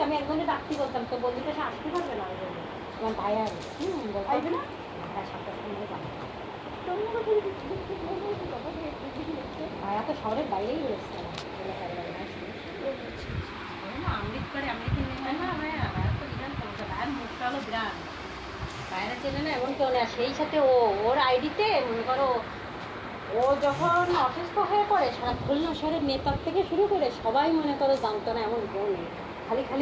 আমি একজনকে ডাকতে বলতাম, তো বন্ধুটা সে আসতে পারবে না ওই জন্য আমার ভাই আর বলতে না। হ্যাঁ, 7টার সময় যাবে। ভাইয়া তো শহরের বাইরেই রয়েছে এলাকার বাইরে আসলে। অমৃতপাড়ে অমৃত ভাইয়া তো বিরাট সমস্যা, ভাইয়ের মুখটা হলো বিরাট, বাইরে চেনে না এমন কেউ নেই। সেই সাথে ওর আইডিতে মনে করো ও যখন অসুস্থ হয়ে পড়ে সারা খুলনা শহরের নেতার থেকে শুরু করে সবাই মনে করো জানতো না, এমন কেউ নেই। খালি খালি